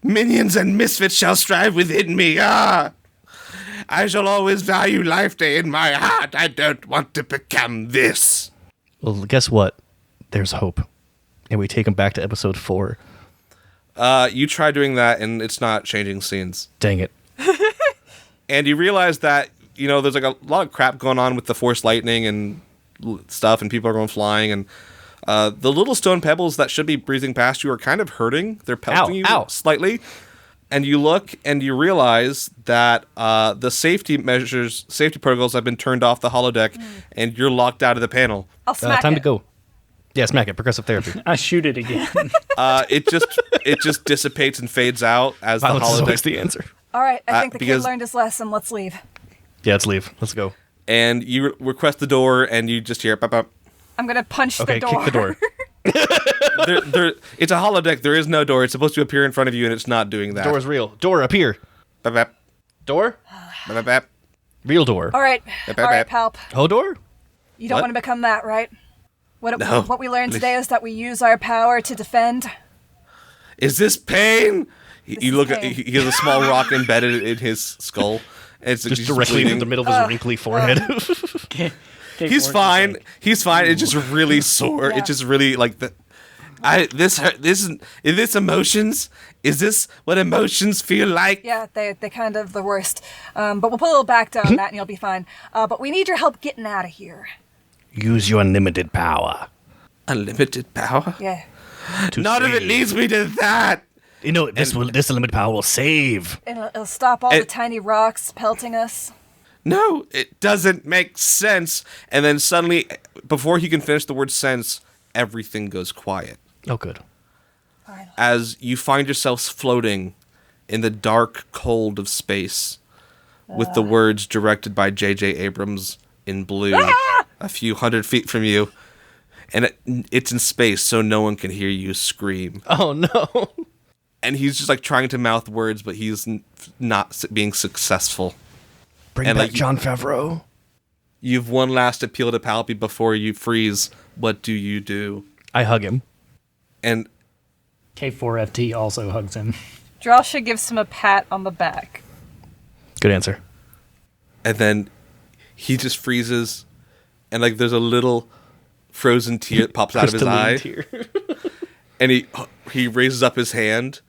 minions and misfits shall strive within me. I shall always value Life Day in my heart. I don't want to become this. Well, guess what? There's hope. And we take him back to episode 4. You try doing that, and it's not changing scenes. Dang it. And you realize that, there's like a lot of crap going on with the Force lightning and stuff, and people are going flying, and the little stone pebbles that should be breezing past you are kind of hurting. They're pelting you slightly. And you look and you realize that the safety protocols have been turned off the holodeck, and you're locked out of the panel. I'll smack Time it. to go. Yeah, smack it. Percussive therapy. I shoot it again. It just dissipates and fades out as Violence is the always holodeck. the answer. All right, I think the kid because- learned his lesson. Let's leave. Yeah, let's leave. Let's go. And you request the door, and you just hear, pop, pop. I'm gonna punch Okay, the door. kick the door. It's a holodeck. There is no door. It's supposed to appear in front of you, and it's not doing that. Door's real. Door, up here. Bap, bap, Door? bap, bap, bap. Real door. All right, Bap, all right, bap. Palp. Ho door? You don't What? want to become that, right? No. What we learned today is that we use our power to defend. Is this pain? You is look at pain. he has a small rock embedded in his skull. And it's Just he's directly bleeding. in the middle of his wrinkly forehead. He's fine. He's fine. It's just really sore. Yeah. It's just really like the. This is this emotions? Is this what emotions feel like? Yeah, they kind of the worst. But we'll put a little back down on that, and you'll be fine. But we need your help getting out of here. Use your unlimited power. Unlimited power? Yeah. Not if it leads me to that. You know, this unlimited power will save. And it'll stop all the And- tiny rocks pelting us. No, it doesn't make sense. And then suddenly, before he can finish the word sense, everything goes quiet. Oh, good. As you find yourselves floating in the dark cold of space with the words directed by J.J. Abrams in blue a few hundred feet from you. And it's in space, so no one can hear you scream. Oh, no. And he's just like trying to mouth words, but he's not being successful. Bring And, back like, Jon Favreau. You've one last appeal to Palpy before you freeze. What do you do? I hug him. And K4FT also hugs him. Dralsh'ya gives him a pat on the back. Good answer. then he just freezes, and like there's a little frozen tear that pops out of his eye. Tear. And he raises up his hand,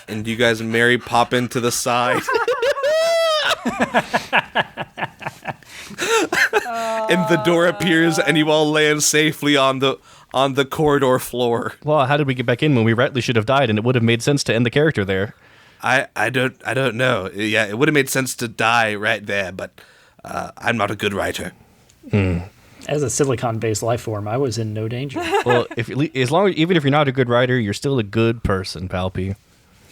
and you guys and Mary pop into the side. And the door appears, and you all land safely on the corridor floor. Well, how did we get back in when we rightly should have died, and it would have made sense to end the character there? I don't know. Yeah, it would have made sense to die right there, but I'm not a good writer. As a silicon-based life form, I was in no danger. Well, even if you're not a good writer, you're still a good person, Palpy.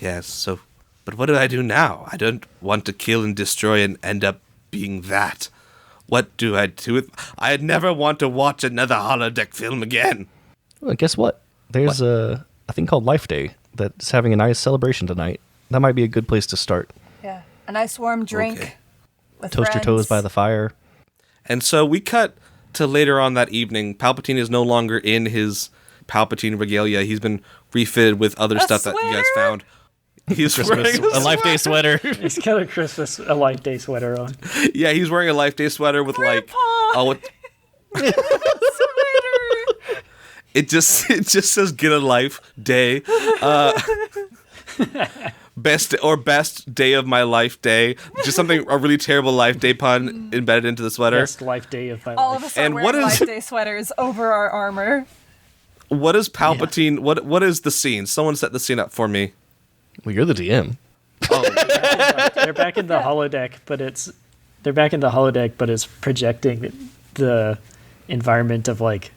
Yes. So, but what do I do now? I don't want to kill and destroy and end up being that. What do I do? I never want to watch another holodeck film again. Well, guess what? There's a thing called Life Day that's having a nice celebration tonight. That might be a good place to start. Yeah, a nice warm drink. Okay. With Toast your friends. toes by the fire. And so we cut to later on that evening. Palpatine is no longer in his Palpatine regalia. He's been refitted with other stuff that you guys sweater? found. He's Christmas, wearing a Life Day sweater. He's got a Life Day sweater on. Yeah, he's wearing a Life Day sweater with like Grandpa! sweater. It just says "Get a Life Day." Best day of my life day. Just a really terrible Life Day pun embedded into the sweater. Best Life Day of my All life. of us are And wearing what is- Life Day sweaters over our armor. What is Palpatine? What is the scene? Someone set the scene up for me. Well, you're the DM. They're back in the holodeck, but it's projecting the environment of like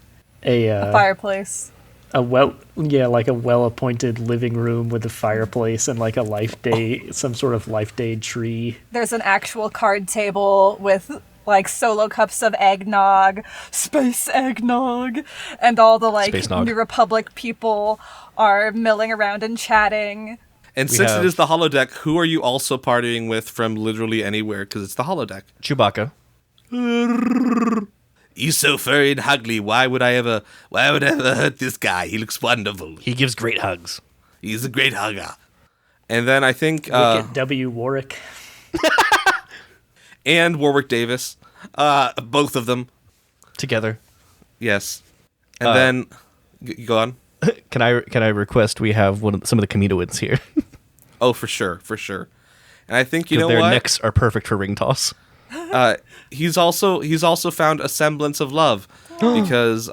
a Fireplace. like a well-appointed living room with a fireplace and like a Life Day, some sort of Life Day tree. There's an actual card table with like solo cups of eggnog, space eggnog, and all the like Space nog. New Republic people are milling around and chatting. And We since have- it is the holodeck, who are you also partying with from literally anywhere? Because it's the holodeck. Chewbacca. He's so furry and ugly. Why would I ever hurt this guy? He looks wonderful. He gives great hugs. He's a great hugger. And then I think Look at W. Warwick. and Warwick Davis, both of them. Together. Yes. And then go on. Can I request we have some of the Kaminoids here? Oh, for sure. And I think you Because know their what? necks are perfect for ring toss. He's also found a semblance of love because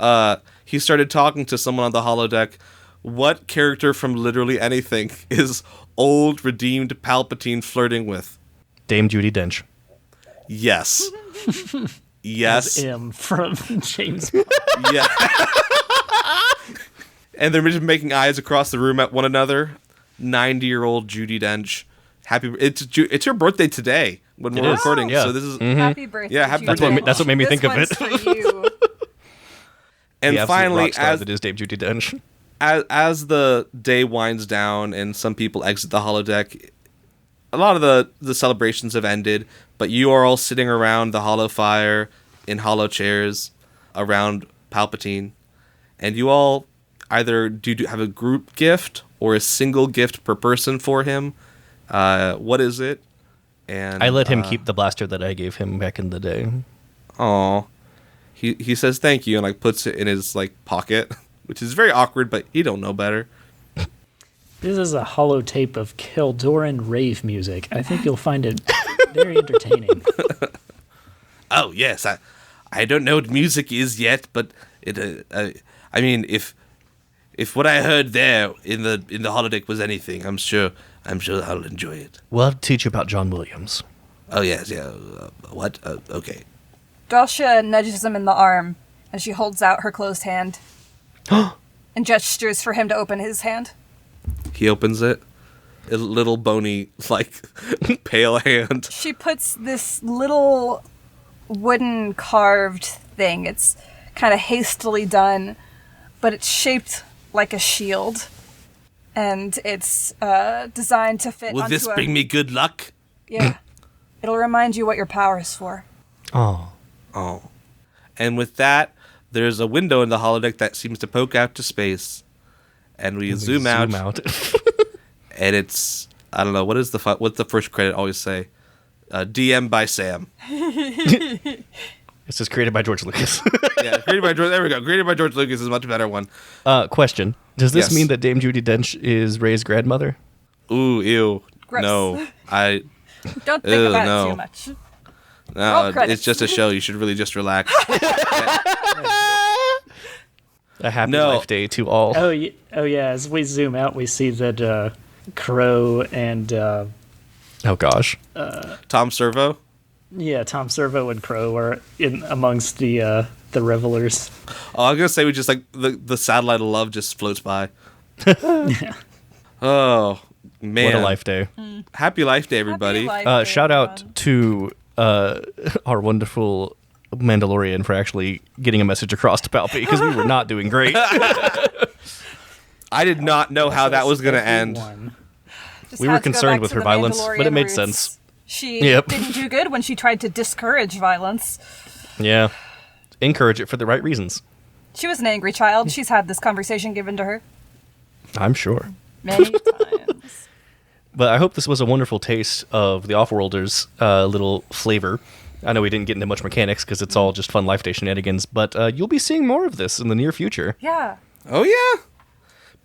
he started talking to someone on the holodeck. What character from literally anything is old redeemed Palpatine flirting with? Dame Judi Dench. Yes. Yes. M from James. Yeah. And they're just making eyes across the room at one another. 90-year-old Judi Dench. It's your birthday today when we're is, recording. yeah. So this is Happy birthday. Yeah, happy Judy. birthday. That's what made me This think of one's it. for you. and The absolute finally rock star as that is Dame Judi Dench. as the day winds down and some people exit the holodeck, a lot of the celebrations have ended, but you are all sitting around the hollow fire in hollow chairs around Palpatine, and you all either do have a group gift or a single gift per person for him. What is it? And I let him keep the blaster that I gave him back in the day. Aw. He says thank you and like puts it in his like pocket, which is very awkward, but he don't know better. This is a holo tape of Kildoran rave music. I think you'll find it very entertaining. Oh yes, I don't know what music is yet, but it. I mean, if what I heard there in the holodeck was anything, I'm sure I'll enjoy it. We'll have to teach you about John Williams. Oh yes, yeah. What? Okay. Dralsh'ya nudges him in the arm as she holds out her closed hand. and gestures for him to open his hand. He opens it. A little bony, like, pale hand. She puts this little wooden carved thing. It's kind of hastily done, but it's shaped like a shield. And it's designed to fit Will onto this bring me good luck? Yeah. It'll remind you what your power is for. Oh. Oh. And with that, there's a window in the holodeck that seems to poke out to space. And we zoom out. And it's, I don't know, what's the first credit always say? DM by Sam. It says created by George Lucas. Yeah, created by George. There we go. Created by George Lucas is a much better one. Question. Does this Yes. mean that Dame Judi Dench is Ray's grandmother? Ooh, ew. Gross. No. Don't think Ew, about no. it too much. No, Roll credits. it's just a show. You should really just relax. A happy No. life day to all. Oh yeah. As we zoom out, we see that Crow and Oh gosh. Tom Servo. Tom Servo and Crow are in amongst the revelers. Oh, I was gonna say we just like the satellite of love just floats by. Yeah. Oh man, What a life day. Happy Life Day, everybody. Happy Life Day, Shout out everyone. to our wonderful Mandalorian for actually getting a message across to Palpy, because we were not doing great. I did not know how that was gonna end. Everyone. Just We had were to go concerned back with to her the violence, but it Mandalorian made roots. sense. She Yep. didn't do good when she tried to discourage violence. Yeah. Encourage it for the right reasons. She was an angry child. She's had this conversation given to her I'm sure. many times. But I hope this was a wonderful taste of the Offworlders little flavor. I know we didn't get into much mechanics because it's all just fun Life Day shenanigans, but you'll be seeing more of this in the near future. Yeah. Oh yeah,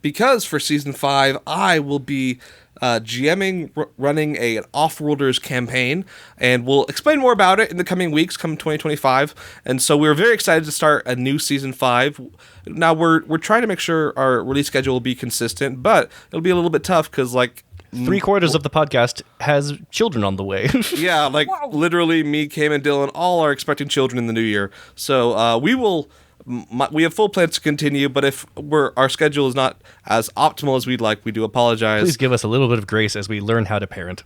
because for season 5, I will be GMing, running an Offworlders campaign, and we'll explain more about it in the coming weeks, come 2025. And so we're very excited to start a new season 5. Now we're trying to make sure our release schedule will be consistent, but it'll be a little bit tough because like 3/4 of the podcast has children on the way. yeah, like Wow. literally me, Cam, and Dylan all are expecting children in the new year. So we have full plans to continue, but if our schedule is not as optimal as we'd like, we do apologize. Please give us a little bit of grace as we learn how to parent.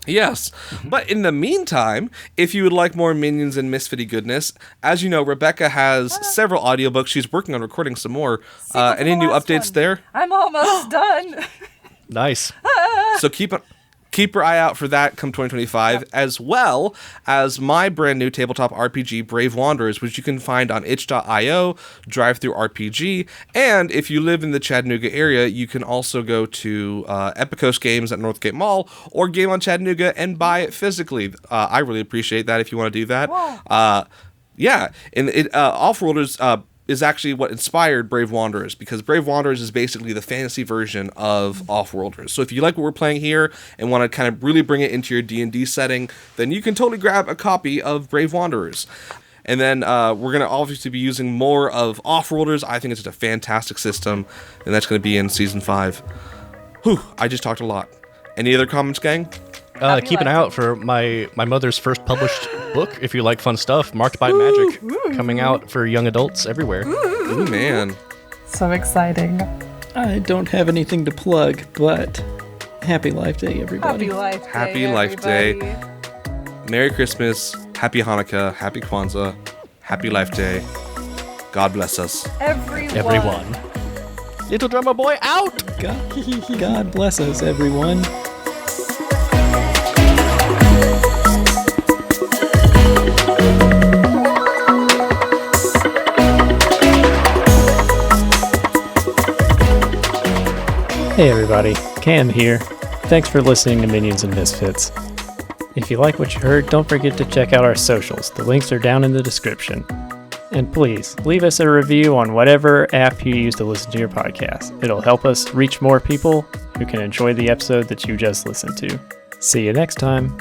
Yes. But in the meantime, if you would like more Minions and Misfitty goodness, as you know, Rebecca has several audiobooks. She's working on recording some more. Sequel to Any the new last updates one. there? I'm almost done. Nice. So keep your eye out for that come 2025, as well as my brand new tabletop RPG, Brave Wanderers, which you can find on itch.io, DriveThruRPG, and if you live in the Chattanooga area, you can also go to Epicos Games at Northgate Mall or Game on Chattanooga and buy it physically. I really appreciate that if you want to do that. Yeah, and Offworlders is actually what inspired Brave Wanderers, because Brave Wanderers is basically the fantasy version of Offworlders. So if you like what we're playing here and want to kind of really bring it into your D&D setting, then you can totally grab a copy of Brave Wanderers. And then we're going to obviously be using more of Offworlders. I think it's just a fantastic system, and that's going to be in Season 5. Whew, I just talked a lot. Any other comments, gang? Keep an eye out for my mother's first published book, if you like fun stuff, Marked by Magic, coming out for young adults everywhere. Ooh, man. So exciting. I don't have anything to plug, but happy Life Day, everybody. Happy Life Day. Happy Life Day. everybody. Merry Christmas, Happy Hanukkah, Happy Kwanzaa, Happy Life Day. God bless us. Everyone. Little drummer boy out! God bless us, everyone. Hey everybody, Cam here. Thanks for listening to Minions and Misfits. If you like what you heard, don't forget to check out our socials. The links are down in the description. And please, leave us a review on whatever app you use to listen to your podcast. It'll help us reach more people who can enjoy the episode that you just listened to. See you next time.